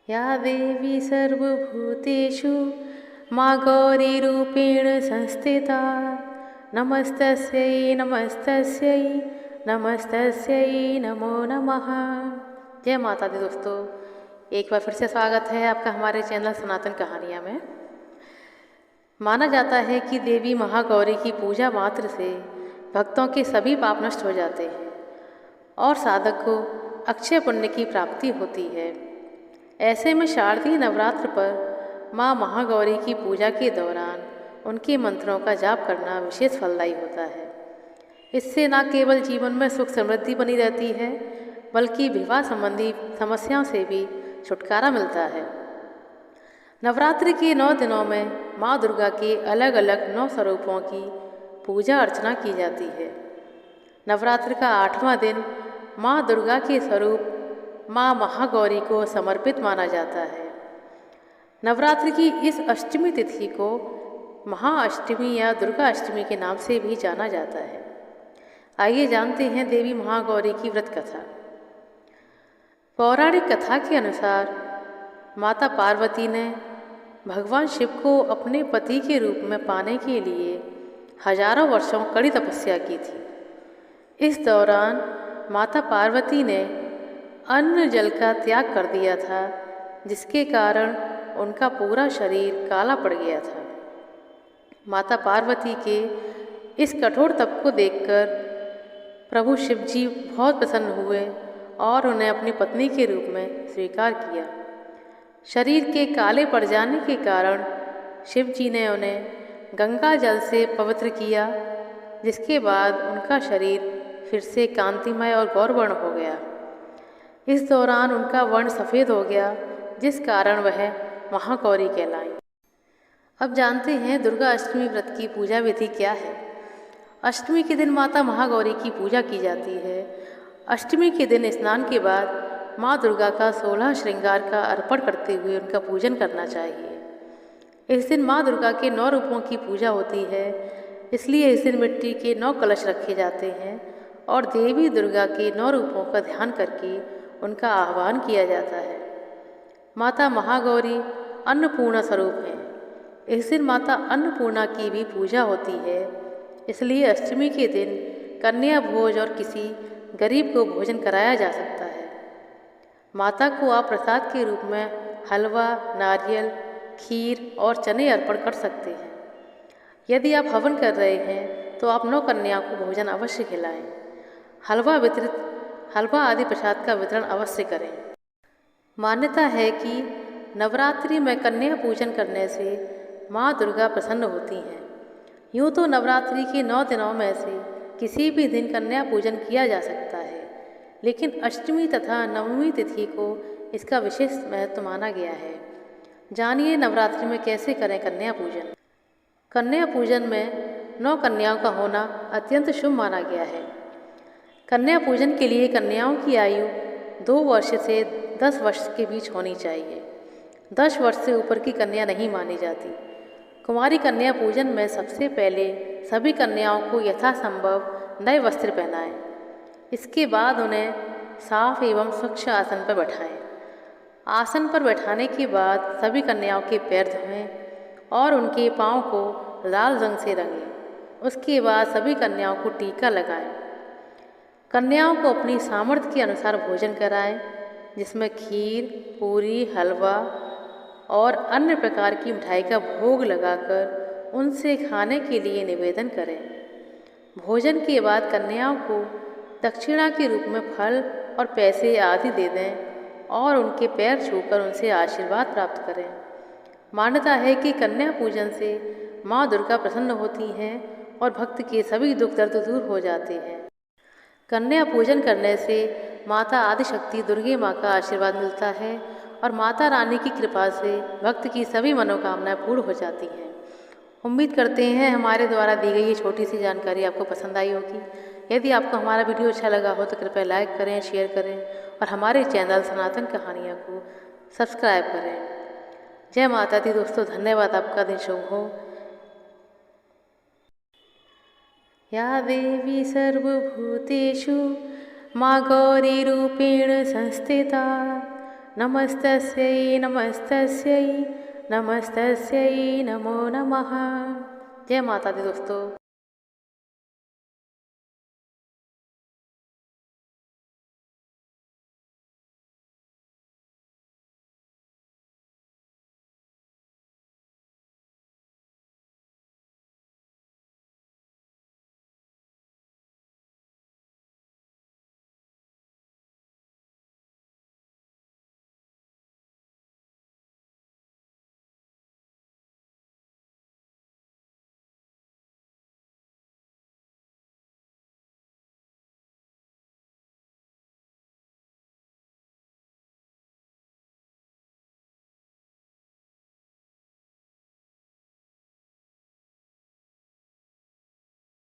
या देवी सर्वभूतेषु माँ गौरीरूपेण संस्थिता नमस्तस्यै नमस्तस्यै नमस्तस्यै नमो नमः। जय माता दी दोस्तों, एक बार फिर से स्वागत है आपका हमारे चैनल सनातन कहानियाँ में। माना जाता है कि देवी महागौरी की पूजा मात्र से भक्तों के सभी पाप नष्ट हो जाते हैं और साधक को अक्षय पुण्य की प्राप्ति होती है। ऐसे में शारदीय नवरात्र पर माँ महागौरी की पूजा के दौरान उनके मंत्रों का जाप करना विशेष फलदायी होता है। इससे न केवल जीवन में सुख समृद्धि बनी रहती है, बल्कि विवाह संबंधी समस्याओं से भी छुटकारा मिलता है। नवरात्रि के 9 दिनों में माँ दुर्गा के अलग अलग 9 स्वरूपों की पूजा अर्चना की जाती है। नवरात्र का 8वां दिन माँ दुर्गा के स्वरूप माँ महागौरी को समर्पित माना जाता है। नवरात्रि की इस अष्टमी तिथि को महाअष्टमी या दुर्गा अष्टमी के नाम से भी जाना जाता है। आइए जानते हैं देवी महागौरी की व्रत कथा। पौराणिक कथा के अनुसार माता पार्वती ने भगवान शिव को अपने पति के रूप में पाने के लिए हजारों वर्षों कड़ी तपस्या की थी। इस दौरान माता पार्वती ने अन्न जल का त्याग कर दिया था, जिसके कारण उनका पूरा शरीर काला पड़ गया था। माता पार्वती के इस कठोर तप को देखकर प्रभु शिव जी बहुत प्रसन्न हुए और उन्हें अपनी पत्नी के रूप में स्वीकार किया। शरीर के काले पड़ जाने के कारण शिव जी ने उन्हें गंगा जल से पवित्र किया, जिसके बाद उनका शरीर फिर से कांतिमय और गौरवर्ण हो गया। इस दौरान उनका वर्ण सफ़ेद हो गया, जिस कारण वह महागौरी कहलाई। अब जानते हैं दुर्गा अष्टमी व्रत की पूजा विधि क्या है। अष्टमी के दिन माता महागौरी की पूजा की जाती है। अष्टमी के दिन स्नान के बाद माँ दुर्गा का 16 श्रृंगार का अर्पण करते हुए उनका पूजन करना चाहिए। इस दिन माँ दुर्गा के 9 रूपों की पूजा होती है, इसलिए इस दिन मिट्टी के 9 कलश रखे जाते हैं और देवी दुर्गा के 9 रूपों का ध्यान करके उनका आह्वान किया जाता है। माता महागौरी अन्नपूर्णा स्वरूप हैं। इस दिन माता अन्नपूर्णा की भी पूजा होती है, इसलिए अष्टमी के दिन कन्या भोज और किसी गरीब को भोजन कराया जा सकता है। माता को आप प्रसाद के रूप में हलवा, नारियल, खीर और चने अर्पण कर सकते हैं। यदि आप हवन कर रहे हैं तो आप 9 कन्याओं को भोजन अवश्य खिलाएं। हलवा आदि प्रसाद का वितरण अवश्य करें। मान्यता है कि नवरात्रि में कन्या पूजन करने से माँ दुर्गा प्रसन्न होती हैं। यूँ तो नवरात्रि के 9 दिनों में से किसी भी दिन कन्या पूजन किया जा सकता है, लेकिन अष्टमी तथा नवमी तिथि को इसका विशेष महत्व माना गया है। जानिए नवरात्रि में कैसे करें कन्या पूजन। कन्या पूजन में 9 कन्याओं का होना अत्यंत शुभ माना गया है। कन्या पूजन के लिए कन्याओं की आयु 2 वर्ष से 10 वर्ष के बीच होनी चाहिए। 10 वर्ष से ऊपर की कन्या नहीं मानी जाती। कुमारी कन्या पूजन में सबसे पहले सभी कन्याओं को यथासंभव नए वस्त्र पहनाएं। इसके बाद उन्हें साफ एवं स्वच्छ आसन पर बैठाएं। आसन पर बैठाने के बाद सभी कन्याओं के पैर धोएं और उनके पाँव को लाल रंग से रंगें। उसके बाद सभी कन्याओं को टीका लगाएं। कन्याओं को अपनी सामर्थ्य के अनुसार भोजन कराएं, जिसमें खीर, पूरी, हलवा और अन्य प्रकार की मिठाई का भोग लगाकर उनसे खाने के लिए निवेदन करें। भोजन के बाद कन्याओं को दक्षिणा के रूप में फल और पैसे आदि दे दें और उनके पैर छूकर उनसे आशीर्वाद प्राप्त करें। मान्यता है कि कन्या पूजन से माँ दुर्गा प्रसन्न होती हैं और भक्त के सभी दुख दर्द दूर हो जाते हैं। कन्या पूजन करने से माता आदिशक्ति दुर्गे माँ का आशीर्वाद मिलता है और माता रानी की कृपा से भक्त की सभी मनोकामनाएं पूर्ण हो जाती हैं। उम्मीद करते हैं हमारे द्वारा दी गई ये छोटी सी जानकारी आपको पसंद आई होगी। यदि आपको हमारा वीडियो अच्छा लगा हो तो कृपया लाइक करें, शेयर करें और हमारे चैनल सनातन कहानियाँ को सब्सक्राइब करें। जय माता दी दोस्तों, धन्यवाद। आपका दिन शुभ हो। या देवी सर्वभूतेषु माँ गौरीरूपेण संस्थिता नमस्तस्यै नमस्तस्यै नमस्तस्यै नमो नमः। जय माता दी दोस्तों।